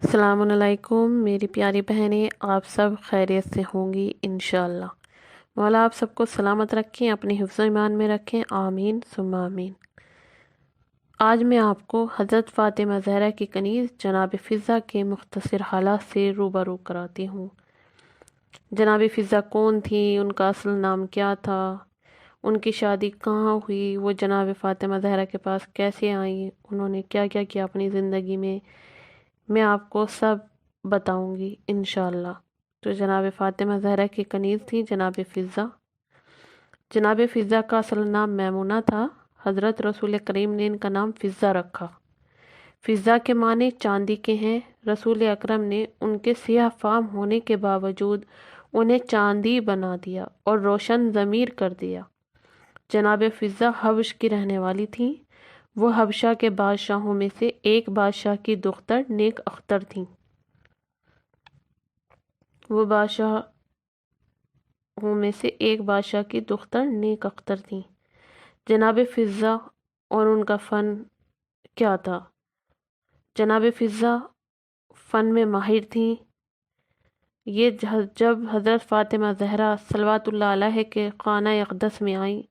السلام علیکم میری پیاری بہنیں، آپ سب خیریت سے ہوں گی انشاءاللہ۔ مولا آپ سب کو سلامت رکھیں، اپنے حفظ و ایمان میں رکھیں، آمین ثم آمین۔ آج میں آپ کو حضرت فاطمہ زہرا کی کنیز جناب فضہ کے مختصر حالات سے روبرو کراتی ہوں۔ جناب فضہ کون تھی، ان کا اصل نام کیا تھا، ان کی شادی کہاں ہوئی، وہ جناب فاطمہ زہرا کے پاس کیسے آئیں، انہوں نے کیا کیا کیا اپنی زندگی میں آپ کو سب بتاؤں گی انشاءاللہ۔ تو جناب فاطمہ زہرا کی کنیز تھی جناب فضہ۔ جناب فضہ کا اصل نام میمونہ تھا، حضرت رسول کریم نے ان کا نام فضہ رکھا۔ فضہ کے معنی چاندی کے ہیں۔ رسول اکرم نے ان کے سیاہ فام ہونے کے باوجود انہیں چاندی بنا دیا اور روشن ضمیر کر دیا۔ جناب فضہ حبش کی رہنے والی تھیں۔ وہ حبشہ کے بادشاہوں میں سے ایک بادشاہ کی دختر نیک اختر تھیں۔ جناب فضہ اور ان کا فن کیا تھا؟ جناب فضہ فن میں ماہر تھیں۔ یہ جب حضرت فاطمہ زہرا صلوات اللہ علیہ کے خانہ اقدس میں آئیں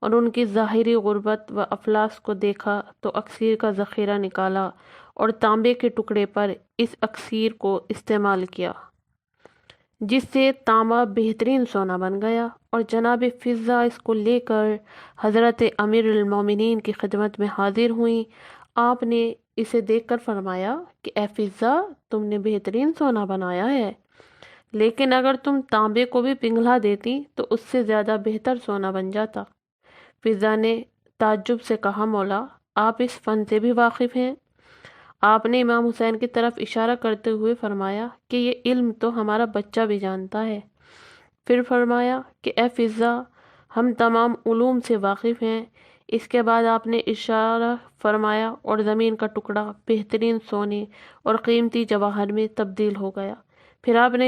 اور ان کی ظاہری غربت و افلاس کو دیکھا تو اکسیر کا ذخیرہ نکالا اور تانبے کے ٹکڑے پر اس اکسیر کو استعمال کیا، جس سے تانبا بہترین سونا بن گیا، اور جناب فضہ اس کو لے کر حضرت امیر المومنین کی خدمت میں حاضر ہوئیں۔ آپ نے اسے دیکھ کر فرمایا کہ اے فضہ، تم نے بہترین سونا بنایا ہے، لیکن اگر تم تانبے کو بھی پنگھلا دیتی تو اس سے زیادہ بہتر سونا بن جاتا۔ فضہ نے تعجب سے کہا، مولا آپ اس فن سے بھی واقف ہیں؟ آپ نے امام حسین کی طرف اشارہ کرتے ہوئے فرمایا کہ یہ علم تو ہمارا بچہ بھی جانتا ہے۔ پھر فرمایا کہ اے فضہ، ہم تمام علوم سے واقف ہیں۔ اس کے بعد آپ نے اشارہ فرمایا اور زمین کا ٹکڑا بہترین سونے اور قیمتی جواہر میں تبدیل ہو گیا۔ پھر آپ نے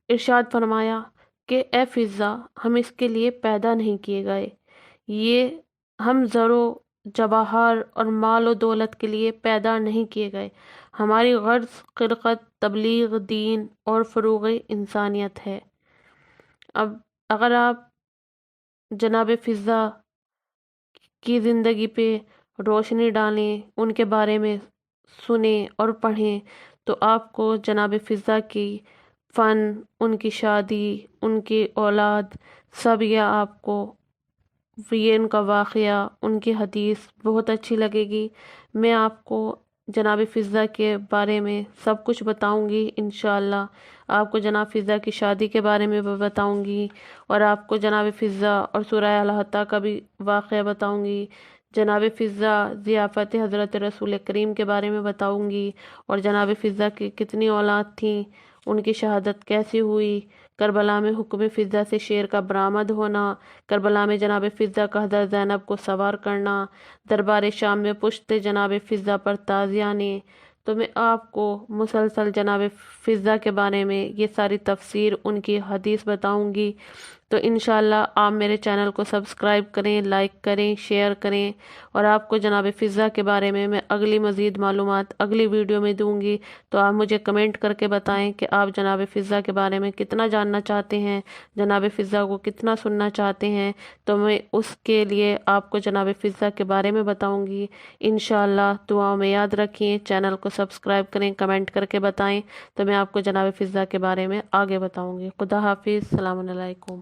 ارشاد فرمایا کہ اے فضہ، ہم اس کے لیے پیدا نہیں کیے گئے، ہم زر و جواہر اور مال و دولت کے لیے پیدا نہیں کیے گئے، ہماری غرض خلقت، تبلیغ دین اور فروغ انسانیت ہے۔ اب اگر آپ جناب فضہ کی زندگی پہ روشنی ڈالیں، ان کے بارے میں سنیں اور پڑھیں، تو آپ کو جناب فضہ کی فن، ان کی شادی، ان کی اولاد، سب یہ آپ کو ان کا واقعہ، ان کی حدیث بہت اچھی لگے گی۔ میں آپ کو جناب فضہ کے بارے میں سب کچھ بتاؤں گی انشاءاللہ۔ آپ کو جناب فضہ کی شادی کے بارے میں بھی بتاؤں گی، اور آپ کو جناب فضہ اور سورہ الحطہ کا بھی واقعہ بتاؤں گی۔ جناب فضہ ضیافت حضرت رسول کریم کے بارے میں بتاؤں گی، اور جناب فضہ کی کتنی اولاد تھیں، ان کی شہادت کیسی ہوئی، کربلا میں حکم فضہ سے شیر کا برآمد ہونا، کربلا میں جناب فضہ کا حضرت زینب کو سوار کرنا، دربار شام میں پشت جناب فضہ پر تازیہ نے۔ تو میں آپ کو مسلسل جناب فضہ کے بارے میں یہ ساری تفسیر، ان کی حدیث بتاؤں گی۔ تو انشاءاللہ آپ میرے چینل کو سبسکرائب کریں، لائک کریں، شیئر کریں، اور آپ کو جناب فضہ کے بارے میں اگلی مزید معلومات اگلی ویڈیو میں دوں گی۔ تو آپ مجھے کمنٹ کر کے بتائیں کہ آپ جناب فضہ کے بارے میں کتنا جاننا چاہتے ہیں، جناب فضہ کو کتنا سننا چاہتے ہیں، تو میں اس کے لیے آپ کو جناب فضہ کے بارے میں بتاؤں گی انشاءاللہ۔ دعاؤں میں یاد رکھیں، چینل کو سبسکرائب کریں، کمنٹ کر کے بتائیں، تو میں آپ کو جناب فضہ کے بارے میں آگے بتاؤں گی۔ خدا حافظ، السلام علیکم۔